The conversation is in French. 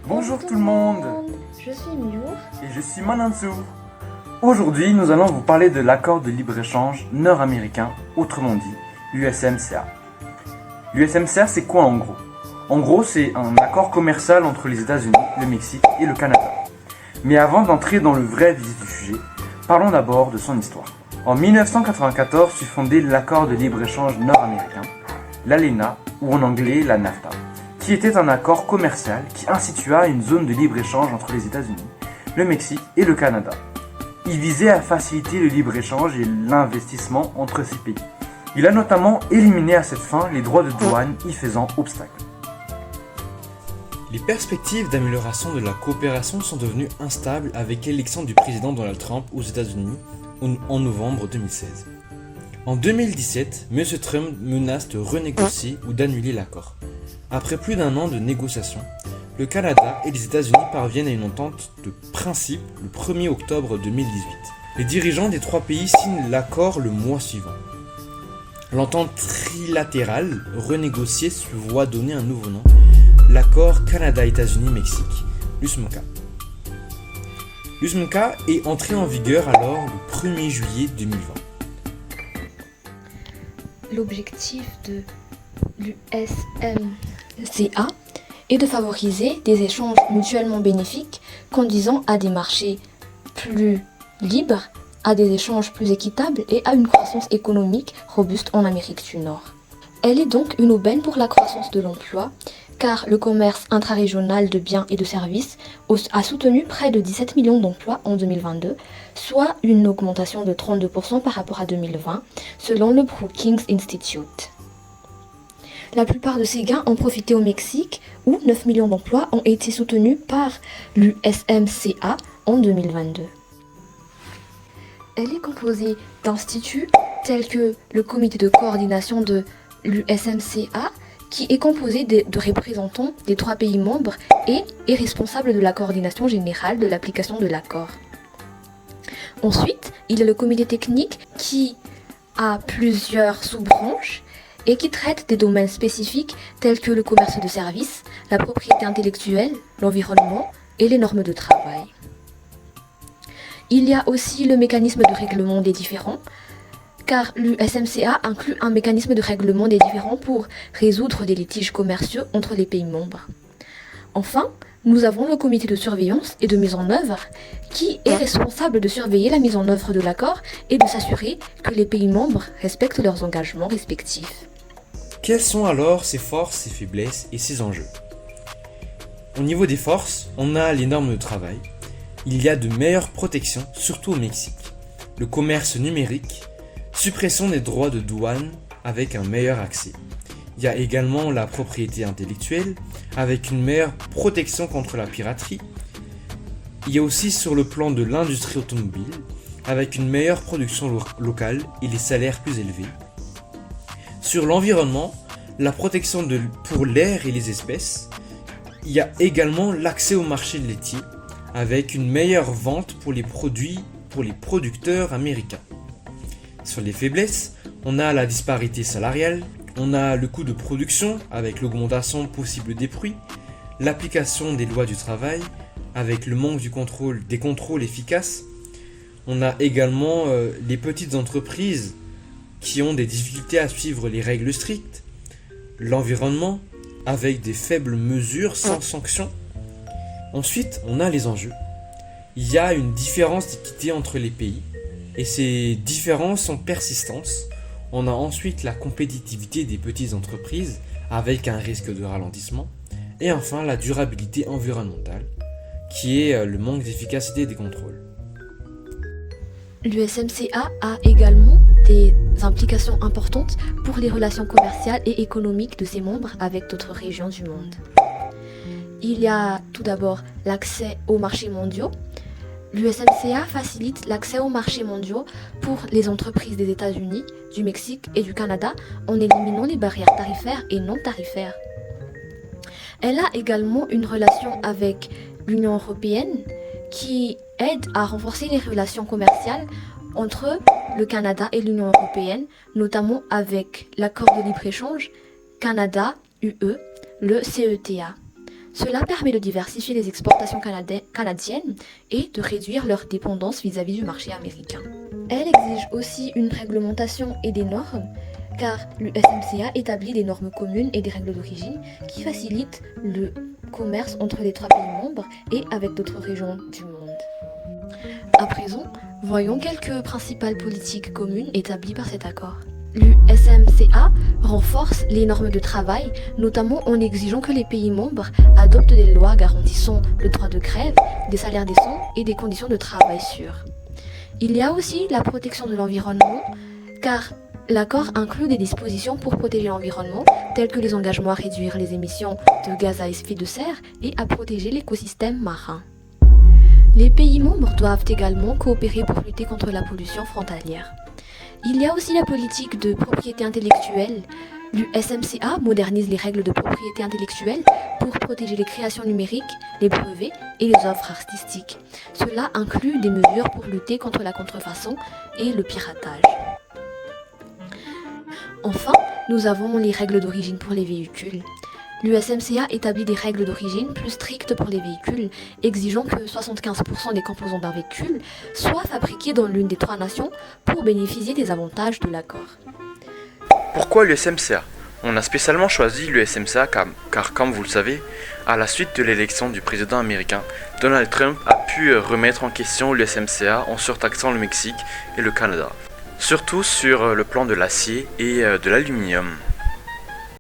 Bonjour tout le monde, Je suis Miour. et je suis Manansu. Aujourd'hui, nous allons vous parler de l'accord de libre-échange nord-américain, autrement dit l'USMCA. L'USMCA, c'est quoi en gros? En gros, c'est un accord commercial entre les États-Unis, le Mexique et le Canada. Mais avant d'entrer dans le vrai vif du sujet, parlons d'abord de son histoire. En 1994 fut fondé l'accord de libre-échange nord-américain, l'ALENA, ou en anglais la NAFTA, qui était un accord commercial qui institua une zone de libre-échange entre les États-Unis, le Mexique et le Canada. Il visait à faciliter le libre-échange et l'investissement entre ces pays. Il a notamment éliminé à cette fin les droits de douane y faisant obstacle. Les perspectives d'amélioration de la coopération sont devenues instables avec l'élection du président Donald Trump aux États-Unis en novembre 2016. En 2017, M. Trump menace de renégocier ou d'annuler l'accord. Après plus d'un an de négociations, le Canada et les États-Unis parviennent à une entente de principe le 1er octobre 2018. Les dirigeants des trois pays signent l'accord le mois suivant. L'entente trilatérale renégociée se voit donner un nouveau nom, l'accord Canada-États-Unis-Mexique, l'USMCA. L'USMCA est entré en vigueur alors le 1er juillet 2020. L'objectif de l'USMCA est de favoriser des échanges mutuellement bénéfiques conduisant à des marchés plus libres, à des échanges plus équitables et à une croissance économique robuste en Amérique du Nord. Elle est donc une aubaine pour la croissance de l'emploi, car le commerce intrarégional de biens et de services a soutenu près de 17 millions d'emplois en 2022, soit une augmentation de 32% par rapport à 2020, selon le Brookings Institute. La plupart de ces gains ont profité au Mexique, où 9 millions d'emplois ont été soutenus par l'USMCA en 2022. Elle est composée d'instituts tels que le comité de coordination de l'USMCA, qui est composé de représentants des trois pays membres et est responsable de la coordination générale de l'application de l'accord. Ensuite, il y a le comité technique qui a plusieurs sous-branches et qui traite des domaines spécifiques tels que le commerce de services, la propriété intellectuelle, l'environnement et les normes de travail. Il y a aussi le mécanisme de règlement des différends, car l'USMCA inclut un mécanisme de règlement des différends pour résoudre des litiges commerciaux entre les pays membres. Enfin, nous avons le comité de surveillance et de mise en œuvre qui est responsable de surveiller la mise en œuvre de l'accord et de s'assurer que les pays membres respectent leurs engagements respectifs. Quelles sont alors ses forces, ses faiblesses et ses enjeux? Au niveau des forces, on a les normes de travail. Il y a de meilleures protections, surtout au Mexique. Le commerce numérique, suppression des droits de douane avec un meilleur accès. Il y a également la propriété intellectuelle avec une meilleure protection contre la piraterie. Il y a aussi sur le plan de l'industrie automobile avec une meilleure production locale et les salaires plus élevés. Sur l'environnement, la protection pour l'air et les espèces. Il y a également l'accès au marché laitier avec une meilleure vente pour les produits pour les producteurs américains. Sur les faiblesses, on a la disparité salariale, on a le coût de production avec l'augmentation possible des prix, l'application des lois du travail avec le manque des contrôles efficaces. On a également les petites entreprises qui ont des difficultés à suivre les règles strictes, l'environnement avec des faibles mesures sans sanction. Ensuite, on a les enjeux. Il y a une différence d'équité entre les pays et ces différences sont persistantes. On a ensuite la compétitivité des petites entreprises avec un risque de ralentissement et enfin la durabilité environnementale qui est le manque d'efficacité des contrôles. L'USMCA a également des implications importantes pour les relations commerciales et économiques de ses membres avec d'autres régions du monde. Il y a tout d'abord l'accès aux marchés mondiaux. L'USMCA facilite l'accès aux marchés mondiaux pour les entreprises des États-Unis, du Mexique et du Canada en éliminant les barrières tarifaires et non tarifaires. Elle a également une relation avec l'Union européenne qui aide à renforcer les relations commerciales entre le Canada et l'Union européenne, notamment avec l'accord de libre-échange Canada-UE, le CETA. Cela permet de diversifier les exportations canadiennes et de réduire leur dépendance vis-à-vis du marché américain. Elle exige aussi une réglementation et des normes, car l'USMCA établit des normes communes et des règles d'origine qui facilitent le commerce entre les 3 pays membres et avec d'autres régions du monde. À présent, voyons quelques principales politiques communes établies par cet accord. L'USMCA renforce les normes de travail, notamment en exigeant que les pays membres adoptent des lois garantissant le droit de grève, des salaires décents et des conditions de travail sûres. Il y a aussi la protection de l'environnement, car l'accord inclut des dispositions pour protéger l'environnement, telles que les engagements à réduire les émissions de gaz à effet de serre et à protéger l'écosystème marin. Les pays membres doivent également coopérer pour lutter contre la pollution frontalière. Il y a aussi la politique de propriété intellectuelle. L'USMCA modernise les règles de propriété intellectuelle pour protéger les créations numériques, les brevets et les œuvres artistiques. Cela inclut des mesures pour lutter contre la contrefaçon et le piratage. Enfin, nous avons les règles d'origine pour les véhicules. L'USMCA établit des règles d'origine plus strictes pour les véhicules, exigeant que 75% des composants d'un véhicule soient fabriqués dans l'une des 3 nations pour bénéficier des avantages de l'accord. Pourquoi l'USMCA? On a spécialement choisi l'USMCA car, comme vous le savez, à la suite de l'élection du président américain, Donald Trump a pu remettre en question l'USMCA en surtaxant le Mexique et le Canada, surtout sur le plan de l'acier et de l'aluminium.